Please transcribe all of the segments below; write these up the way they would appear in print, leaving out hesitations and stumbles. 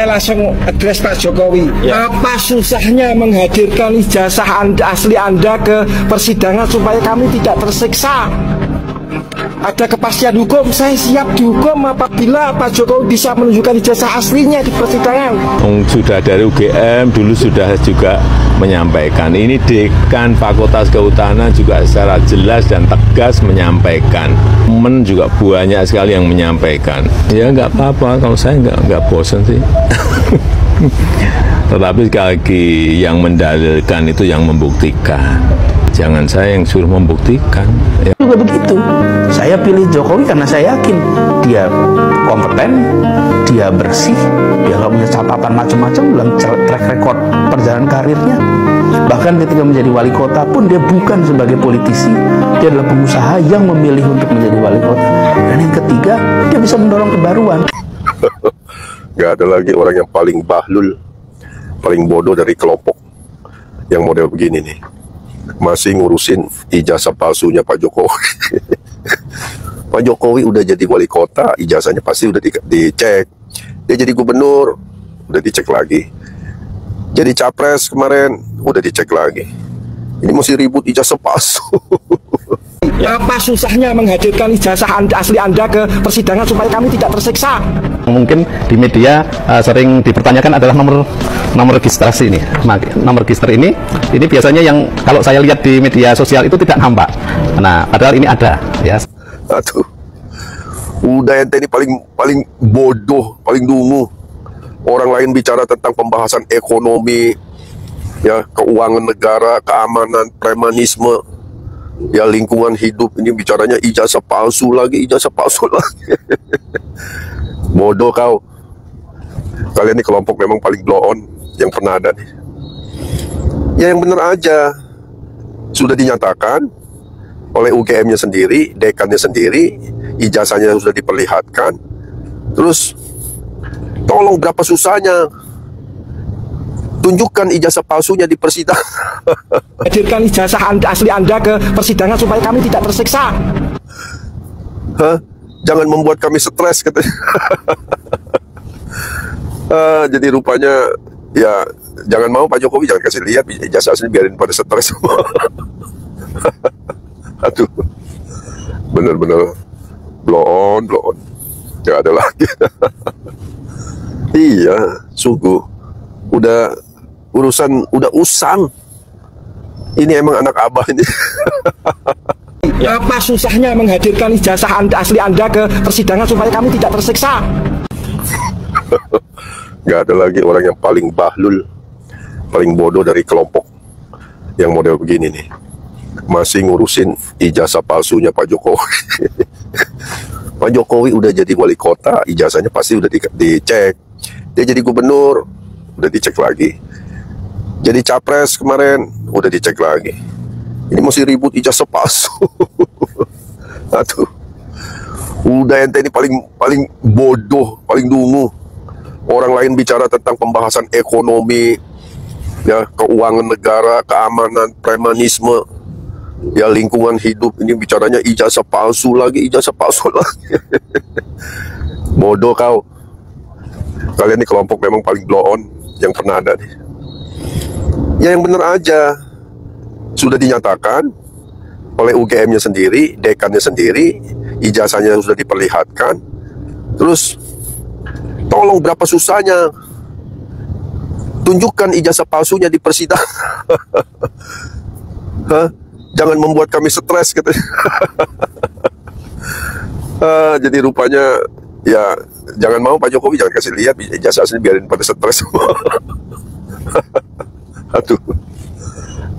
saya langsung address Pak Jokowi. Ya. Apa susahnya menghadirkan ijazah asli Anda ke persidangan supaya kami tidak tersiksa? Ada kepastian hukum, saya siap dihukum apabila Pak Jokowi bisa menunjukkan ijazah aslinya di persidangan. Sudah dari UGM dulu sudah juga menyampaikan, ini Dekan Fakultas Kehutanan juga secara jelas dan tegas menyampaikan. Temen juga banyak sekali yang menyampaikan. Ya nggak apa-apa, kalau saya nggak bosan sih. Tetapi sekali lagi yang mendalilkan itu yang membuktikan. Jangan saya yang suruh membuktikan. Ya. Juga begitu. Saya pilih Jokowi karena saya yakin dia kompeten, dia bersih, dia nggak punya catatan macam-macam dalam track record perjalanan karirnya. Bahkan ketika menjadi wali kota pun dia bukan sebagai politisi, dia adalah pengusaha yang memilih untuk menjadi wali kota. Dan yang ketiga, dia bisa mendorong kebaruan. Gak ada lagi orang yang paling bahlul, paling bodoh dari kelompok yang model begini nih. Masih ngurusin ijazah palsunya Pak Jokowi. Pak Jokowi udah jadi wali kota, ijazahnya pasti udah dicek. Dia jadi gubernur, udah dicek lagi. Jadi capres kemarin, udah dicek lagi. Ini masih ribut ijazah palsu. Apa susahnya menghadirkan ijazah asli Anda ke persidangan supaya kami tidak tersiksa? Mungkin di media sering dipertanyakan adalah nomor registrasi ini. Nomor register ini biasanya yang kalau saya lihat di media sosial itu tidak nampak. Nah, padahal ini ada, ya. Aduh, udah ente ini paling bodoh, paling dungu. Orang lain bicara tentang pembahasan ekonomi, ya, keuangan negara, keamanan, premanisme, ya, lingkungan hidup. Ini bicaranya ijazah palsu lagi. Bodoh kau. Kalian ini kelompok memang paling blow on yang pernah ada nih. Ya yang bener aja. Sudah dinyatakan oleh UGM-nya sendiri, dekannya sendiri, ijazahnya sudah diperlihatkan. Terus tolong berapa susahnya tunjukkan ijazah palsunya di persidangan. Hadirkan ijazah asli Anda ke persidangan supaya kami tidak tersiksa. Hah? Jangan membuat kami stres, katanya. Jadi rupanya ya jangan mau Pak Jokowi, jangan kasih lihat ijazah asli, biarin pada stres. Aduh, bener-bener blow on. Gak ada lagi. Iya, sungguh udah urusan udah usang. Ini emang anak abah ini. Apa susahnya menghadirkan ijazah asli Anda ke persidangan supaya kami tidak tersiksa? Gak ada lagi orang yang paling bahlul, paling bodoh dari kelompok yang model begini nih. Masih ngurusin ijazah palsunya Pak Jokowi. Pak Jokowi udah jadi wali kota, ijazahnya pasti udah dicek. Dia jadi gubernur, udah dicek lagi. Jadi capres kemarin, udah dicek lagi. Ini masih ribut ijazah palsu. Aduh, udah ente ini paling bodoh, paling dungu. Orang lain bicara tentang pembahasan ekonomi, ya, keuangan negara, keamanan, premanisme, ya, lingkungan hidup. Ini bicaranya ijazah palsu lagi. Bodoh kau. Kalian ini kelompok memang paling blow on yang pernah ada nih. Ya yang bener aja. Sudah dinyatakan oleh UGM-nya sendiri, dekannya sendiri, ijazahnya sudah diperlihatkan. Terus tolong berapa susahnya tunjukkan ijazah palsunya di persidangan. Hah? Jangan membuat kami stres, katanya. Jadi rupanya ya jangan mau Pak Jokowi, jangan kasih lihat ijazah asli, biarin pada stres. Aduh,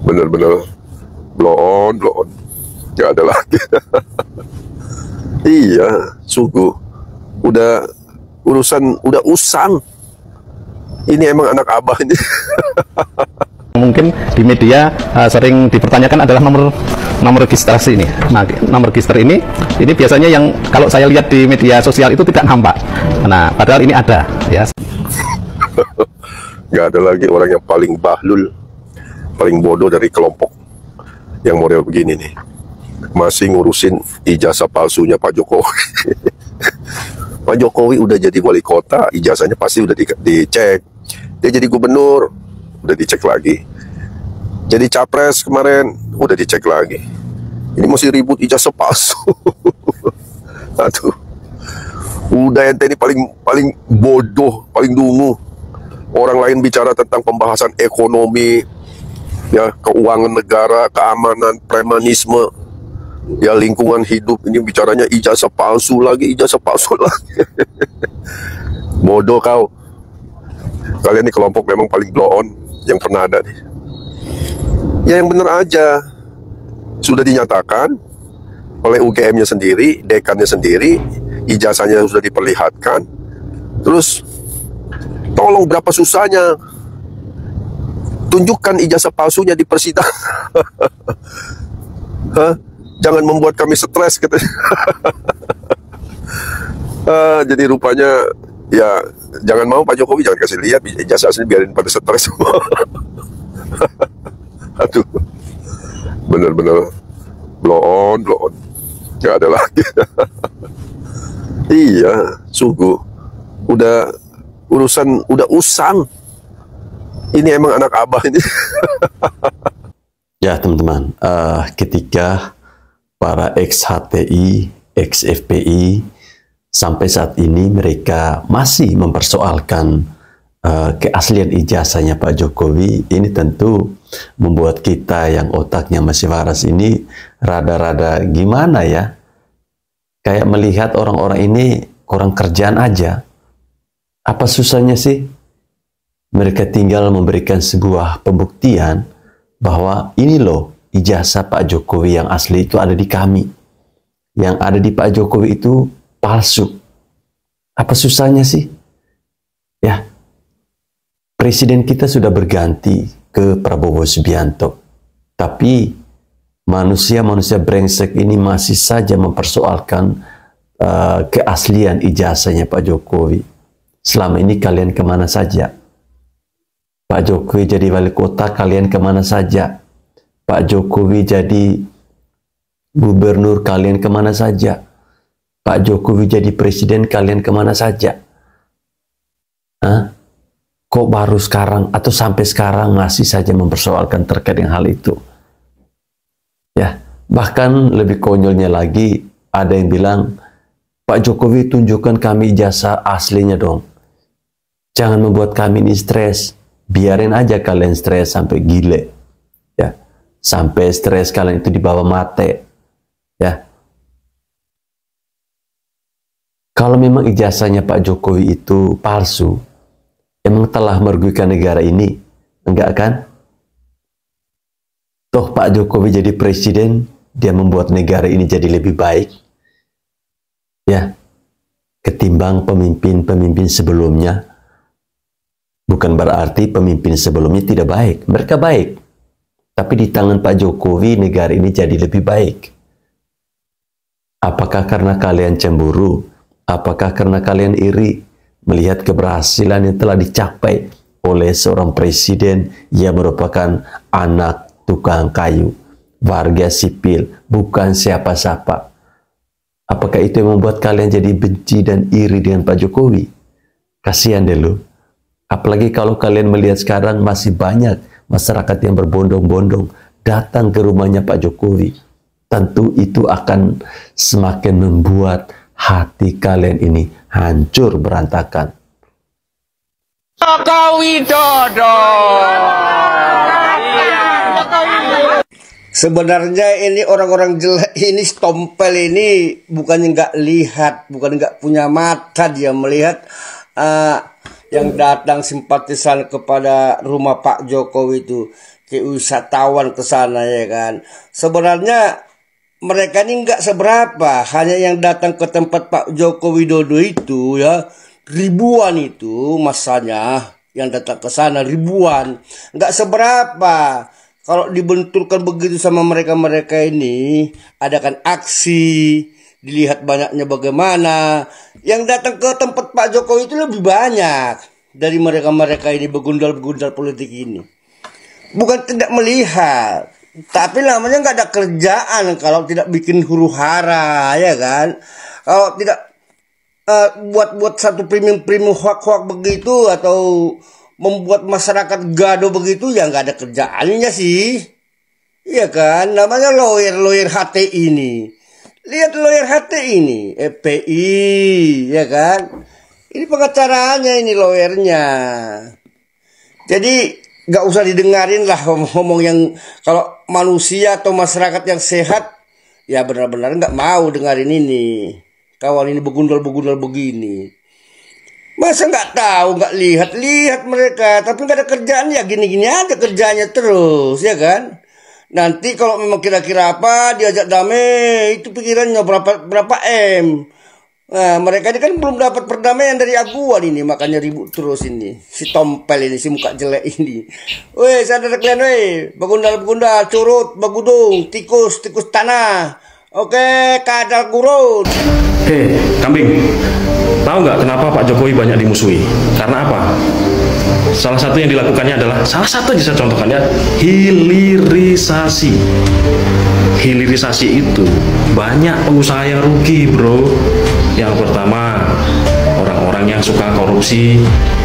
bener-bener blow on. Gak ada lagi. Iya, sungguh udah urusan udah usang. Ini emang anak abah ini. Mungkin di media sering dipertanyakan adalah nomor registrasi ini. Nah, nomor register ini biasanya yang kalau saya lihat di media sosial itu tidak nampak. Nah, padahal ini ada, ya. Gak ada lagi orang yang paling bahlul, paling bodoh dari kelompok yang model begini nih. Masih ngurusin ijazah palsunya Pak Jokowi. Pak Jokowi udah jadi wali kota, ijazahnya pasti udah dicek. Dia jadi gubernur, udah dicek lagi. Jadi capres kemarin, udah dicek lagi. Ini masih ribut ijazah palsu. Aduh, udah ente ini paling bodoh, paling dungu. Orang lain bicara tentang pembahasan ekonomi, ya keuangan negara, keamanan, premanisme, ya lingkungan hidup. Ini bicaranya ijazah palsu lagi, ijazah palsu lagi. Bodoh kau. Kalian ini kelompok memang paling blow on yang pernah ada nih. Ya yang bener aja. Sudah dinyatakan oleh UGM-nya sendiri, dekannya sendiri, ijazahnya sudah diperlihatkan. Terus tolong, berapa susahnya tunjukkan ijazah palsunya di persidangan. Hah? Jangan membuat kami stres, katanya. Jadi rupanya ya jangan mau Pak Jokowi, jangan kasih lihat ijazah asli, biarin pada stres semua. Aduh, bener-bener blow on, gak ada lagi. Iya, sungguh udah urusan, udah usang. Ini emang anak abah ini. Ya teman-teman, ketika para ex-HTI, ex-FPI sampai saat ini mereka masih mempersoalkan keaslian ijazahnya Pak Jokowi, ini tentu membuat kita yang otaknya masih waras ini rada-rada gimana ya, kayak melihat orang-orang ini kurang kerjaan aja. Apa susahnya sih mereka tinggal memberikan sebuah pembuktian bahwa ini loh ijazah Pak Jokowi yang asli itu ada di kami, yang ada di Pak Jokowi itu palsu. Apa susahnya sih? Ya, Presiden kita sudah berganti ke Prabowo Subianto, tapi manusia-manusia brengsek ini masih saja mempersoalkan keaslian ijazahnya Pak Jokowi. Selama ini kalian kemana saja? Pak Jokowi jadi wali kota, kalian kemana saja? Pak Jokowi jadi gubernur, kalian kemana saja? Pak Jokowi jadi presiden, kalian kemana saja? Hah? Kok baru sekarang atau sampai sekarang masih saja mempersoalkan terkait dengan hal itu? Ya, bahkan lebih konyolnya lagi, ada yang bilang, Pak Jokowi tunjukkan kami ijazah aslinya dong. Jangan membuat kami ini stres. Biarin aja kalian stres sampai gile. Ya, sampai stres kalian itu dibawa mate. Ya. Kalau memang ijazahnya Pak Jokowi itu palsu, emang telah merugikan negara ini? Enggak kan? Toh Pak Jokowi jadi presiden, dia membuat negara ini jadi lebih baik. Ya, ketimbang pemimpin-pemimpin sebelumnya. Bukan berarti pemimpin sebelumnya tidak baik. Mereka baik. Tapi di tangan Pak Jokowi, negara ini jadi lebih baik. Apakah karena kalian cemburu? Apakah karena kalian iri melihat keberhasilan yang telah dicapai oleh seorang presiden yang merupakan anak tukang kayu, warga sipil, bukan siapa-siapa? Apakah itu yang membuat kalian jadi benci dan iri dengan Pak Jokowi? Kasihan deh lu. Apalagi kalau kalian melihat sekarang masih banyak masyarakat yang berbondong-bondong datang ke rumahnya Pak Jokowi. Tentu itu akan semakin membuat hati kalian ini hancur berantakan. Jokowi Dodo. Sebenarnya ini orang-orang jelek ini, stompel ini bukannya nggak lihat, bukan nggak punya mata, dia melihat yang datang simpatisan kepada rumah Pak Jokowi itu, ke wisatawan ke sana ya kan. Sebenarnya mereka ini nggak seberapa, hanya yang datang ke tempat Pak Joko Widodo itu ya ribuan itu masanya yang datang ke sana ribuan, nggak seberapa. Kalau dibenturkan begitu sama mereka-mereka ini, adakan aksi, dilihat banyaknya bagaimana. Yang datang ke tempat Pak Jokowi itu lebih banyak dari mereka-mereka ini begundal-begundal politik ini. Bukan tidak melihat, tapi namanya nggak ada kerjaan kalau tidak bikin huru hara, ya kan? Kalau tidak buat satu premium hoak begitu, atau membuat masyarakat gaduh begitu, ya nggak ada kerjaannya sih. Iya kan, namanya lawyer HTI ini. Lihat lawyer HTI ini, FPI, ya kan. Ini pengacaranya, ini lawyernya. Jadi nggak usah didengarin lah ngomong yang, kalau manusia atau masyarakat yang sehat ya benar-benar nggak mau dengerin ini. Kawan ini begundal begini. Masa nggak tahu, nggak lihat mereka, tapi nggak ada kerjaan, ya gini-gini aja kerjanya terus, ya kan. Nanti kalau memang kira-kira apa diajak damai, itu pikirannya berapa M. Nah, mereka ini kan belum dapat perdamaian dari Aguan ini, makanya ribut terus ini. Si tompel ini, si muka jelek ini. Weh, sadar kalian weh, begundal, curut, bagudung, tikus tanah. Oke, kadal gurun. Hei, kambing. Tahu nggak kenapa Pak Jokowi banyak dimusuhi? Karena apa? Salah satu yang dilakukannya adalah, salah satu aja saya contohkan ya, hilirisasi. Hilirisasi itu banyak pengusaha yang rugi, bro. Yang pertama, orang-orang yang suka korupsi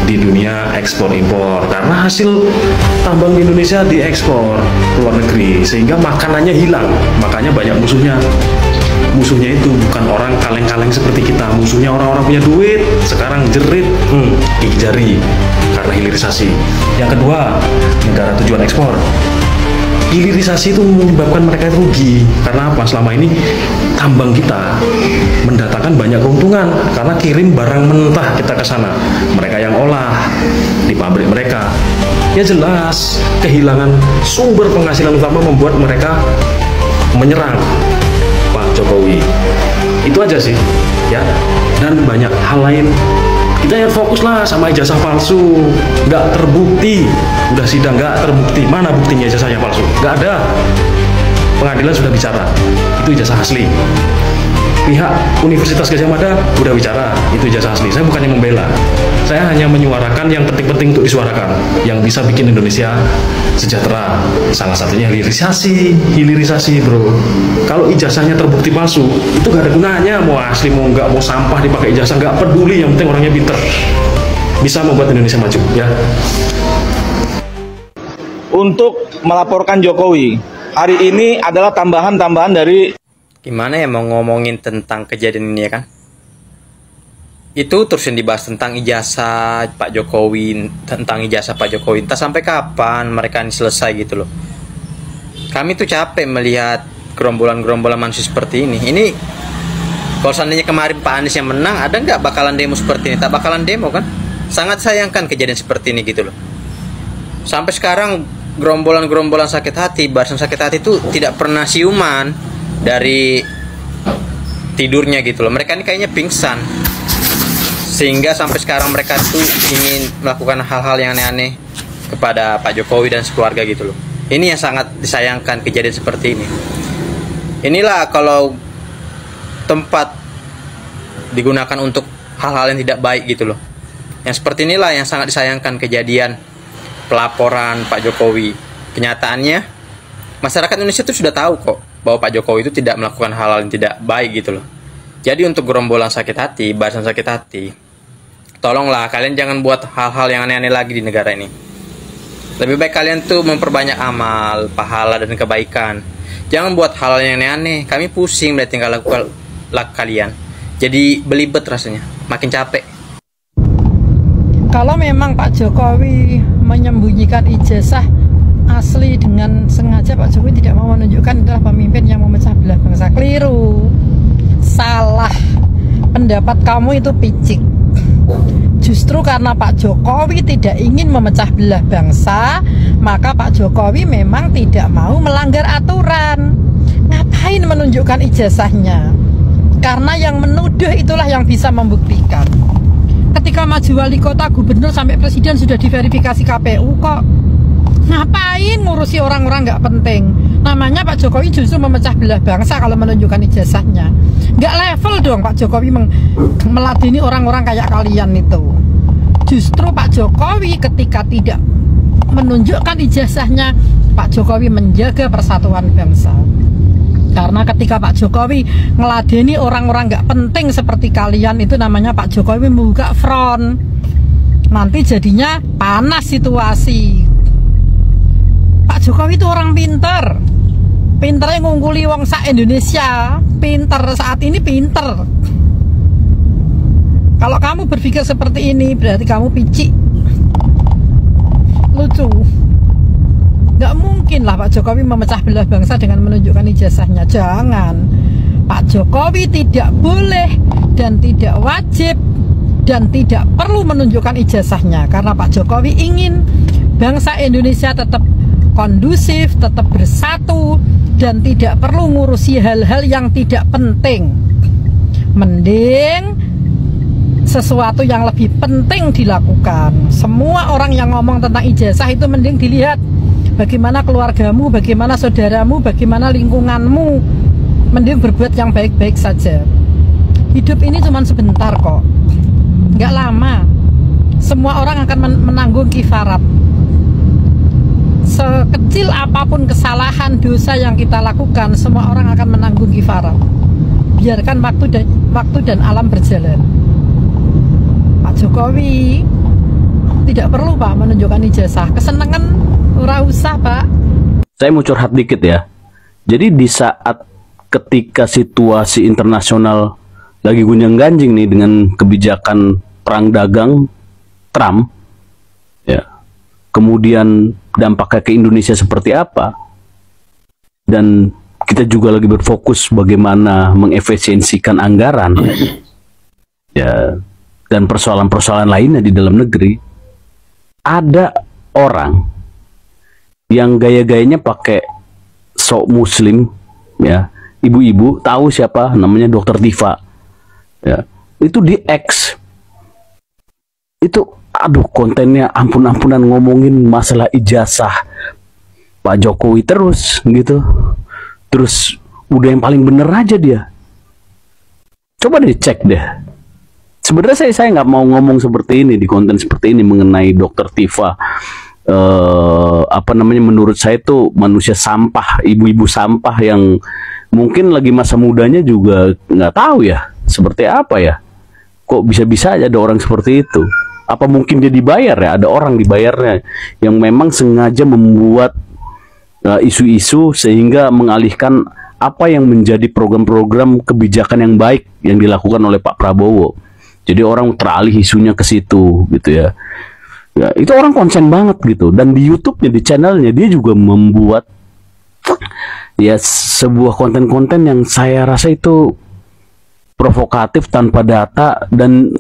di dunia ekspor impor, karena hasil tambang di Indonesia diekspor ke luar negeri, sehingga makanannya hilang. Makanya banyak musuhnya. Musuhnya itu bukan orang kaleng-kaleng seperti kita, musuhnya orang-orang punya duit, sekarang jerit, gigi jari, karena hilirisasi. Yang kedua, negara tujuan ekspor. Hilirisasi itu menyebabkan mereka rugi. Karena apa? Selama ini tambang kita mendatangkan banyak keuntungan karena kirim barang mentah kita ke sana. Mereka yang olah di pabrik mereka. Ya jelas, kehilangan sumber penghasilan utama membuat mereka menyerang Pak Jokowi. Itu aja sih, ya. Dan banyak hal lain. Kita yang fokuslah sama ijazah palsu, nggak terbukti, udah sidang nggak terbukti, mana buktinya ijazahnya palsu? Nggak ada. Pengadilan sudah bicara, itu ijazah asli. Pihak Universitas Gadjah Mada udah bicara, itu ijazah asli. Saya bukannya membela, saya hanya menyuarakan yang penting-penting untuk disuarakan, yang bisa bikin Indonesia sejahtera. Salah satunya hilirisasi, bro. Kalau ijazahnya terbukti palsu, itu gak ada gunanya. Mau asli, mau nggak, mau sampah dipakai ijazah, nggak peduli. Yang penting orangnya pinter, bisa membuat Indonesia maju, ya. Untuk melaporkan Jokowi, hari ini adalah tambahan dari. Gimana ya mau ngomongin tentang kejadian ini, ya kan? Itu terus yang dibahas tentang ijazah Pak Jokowi, entah sampai kapan mereka ini selesai gitu loh. Kami tuh capek melihat gerombolan-gerombolan manusia seperti ini. Ini kalau seandainya kemarin Pak Anies yang menang, ada nggak bakalan demo seperti ini? Tak bakalan demo kan? Sangat sayangkan kejadian seperti ini gitu loh. Sampai sekarang gerombolan-gerombolan sakit hati, barisan sakit hati itu tidak pernah siuman dari tidurnya gitu loh. Mereka ini kayaknya pingsan, sehingga sampai sekarang mereka tuh ingin melakukan hal-hal yang aneh-aneh kepada Pak Jokowi dan sekeluarga gitu loh. Ini yang sangat disayangkan, kejadian seperti ini. Inilah kalau tempat digunakan untuk hal-hal yang tidak baik gitu loh. Yang seperti inilah yang sangat disayangkan, kejadian pelaporan Pak Jokowi. Kenyataannya masyarakat Indonesia itu sudah tahu kok bahwa Pak Jokowi itu tidak melakukan hal-hal yang tidak baik gitu loh. Jadi untuk gerombolan sakit hati, barisan sakit hati, tolonglah kalian jangan buat hal-hal yang aneh-aneh lagi di negara ini. Lebih baik kalian tuh memperbanyak amal, pahala dan kebaikan. Jangan buat hal yang aneh-aneh. Kami pusing melihat tingkah laku kalian. Jadi belibet rasanya, makin capek. Kalau memang Pak Jokowi menyembunyikan ijazah asli dengan sengaja, Pak Jokowi tidak mau menunjukkan adalah pemimpin yang memecah belah bangsa. Keliru, salah. Pendapat kamu itu picik. Justru karena Pak Jokowi tidak ingin memecah belah bangsa, maka Pak Jokowi memang tidak mau melanggar aturan. Ngapain menunjukkan ijazahnya? Karena yang menuduh itulah yang bisa membuktikan. Ketika maju wali kota, gubernur sampai presiden sudah diverifikasi KPU kok. Ngapain ngurusi orang-orang nggak penting? Namanya Pak Jokowi justru memecah belah bangsa kalau menunjukkan ijazahnya. Nggak level dong Pak Jokowi meladeni orang-orang kayak kalian itu. Justru Pak Jokowi ketika tidak menunjukkan ijazahnya, Pak Jokowi menjaga persatuan bangsa. Karena ketika Pak Jokowi ngeladeni orang-orang nggak penting seperti kalian, itu namanya Pak Jokowi membuka front. Nanti jadinya panas situasi. Pak Jokowi itu orang pinter. Pinternya ngungguli wong sak Indonesia. Pinter saat ini pinter. Kalau kamu berpikir seperti ini, berarti kamu picik. Lucu. Nggak mungkin lah Pak Jokowi memecah belah bangsa dengan menunjukkan ijazahnya. Jangan. Pak Jokowi tidak boleh dan tidak wajib dan tidak perlu menunjukkan ijazahnya, karena Pak Jokowi ingin bangsa Indonesia tetap kondusif, tetap bersatu, dan tidak perlu ngurusi hal-hal yang tidak penting. Mending sesuatu yang lebih penting dilakukan. Semua orang yang ngomong tentang ijazah itu mending dilihat bagaimana keluargamu, bagaimana saudaramu, bagaimana lingkunganmu. Mending berbuat yang baik-baik saja. Hidup ini cuma sebentar kok, nggak lama. Semua orang akan menanggung kifarat. Sekecil apapun kesalahan, dosa yang kita lakukan, semua orang akan menanggung kifarat. Biarkan waktu dan alam berjalan. Pak Jokowi tidak perlu Pak menunjukkan ijazah. Kesenangan ora usah Pak. Saya mau curhat dikit ya. Jadi di saat ketika situasi internasional lagi gunjang-ganjing nih dengan kebijakan perang dagang Trump, ya, kemudian dampaknya ke Indonesia seperti apa, dan kita juga lagi berfokus bagaimana mengefisiensikan anggaran, ya, dan persoalan-persoalan lainnya di dalam negeri. Ada orang yang gaya-gayanya pakai sok muslim, ya, ibu-ibu tahu siapa namanya, Dokter Tifa, ya, itu di X itu, aduh, kontennya ampun-ampunan ngomongin masalah ijazah Pak Jokowi terus gitu. Terus udah yang paling bener aja dia. Coba dicek deh. Sebenarnya saya nggak mau ngomong seperti ini di konten seperti ini mengenai Dokter Tifa. Apa namanya, menurut saya itu manusia sampah, ibu-ibu sampah yang mungkin lagi masa mudanya juga nggak tahu ya seperti apa ya. Kok bisa-bisa aja ada orang seperti itu? Apa mungkin dia dibayar ya? Ada orang dibayarnya yang memang sengaja membuat isu-isu sehingga mengalihkan apa yang menjadi program-program kebijakan yang baik yang dilakukan oleh Pak Prabowo. Jadi orang teralih isunya ke situ gitu ya. Ya, itu orang konsen banget gitu. Dan di YouTube-nya, di channelnya, dia juga membuat ya sebuah konten-konten yang saya rasa itu provokatif tanpa data. Dan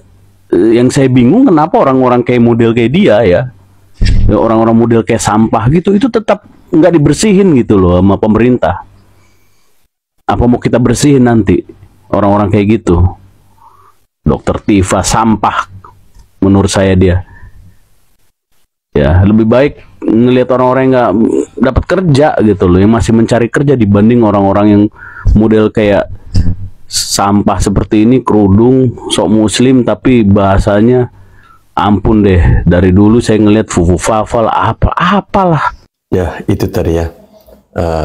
yang saya bingung kenapa orang-orang kayak model kayak dia ya, orang-orang model kayak sampah gitu, itu tetap nggak dibersihin gitu loh sama pemerintah. Apa mau kita bersihin nanti orang-orang kayak gitu? Dokter Tifa sampah menurut saya dia. Ya, lebih baik ngelihat orang-orang yang nggak dapat kerja gitu loh, yang masih mencari kerja, dibanding orang-orang yang model kayak sampah seperti ini, kerudung, sok muslim, tapi bahasanya ampun deh. Dari dulu saya ngelihat fufu-fafal apalah. Ya, itu tadi ya,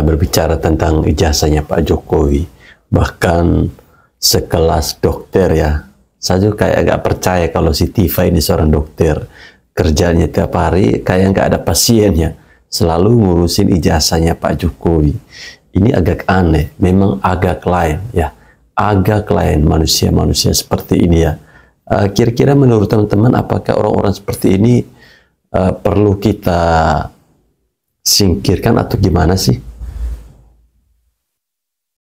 berbicara tentang ijazahnya Pak Jokowi. Bahkan sekelas dokter ya, saya juga kayak agak percaya kalau si Tifa ini seorang dokter. Kerjanya tiap hari kayak nggak ada pasiennya, selalu ngurusin ijazahnya Pak Jokowi. Ini agak aneh, memang agak lain ya, agak lain manusia-manusia seperti ini ya. Kira-kira menurut teman-teman, apakah orang-orang seperti ini perlu kita singkirkan atau gimana sih?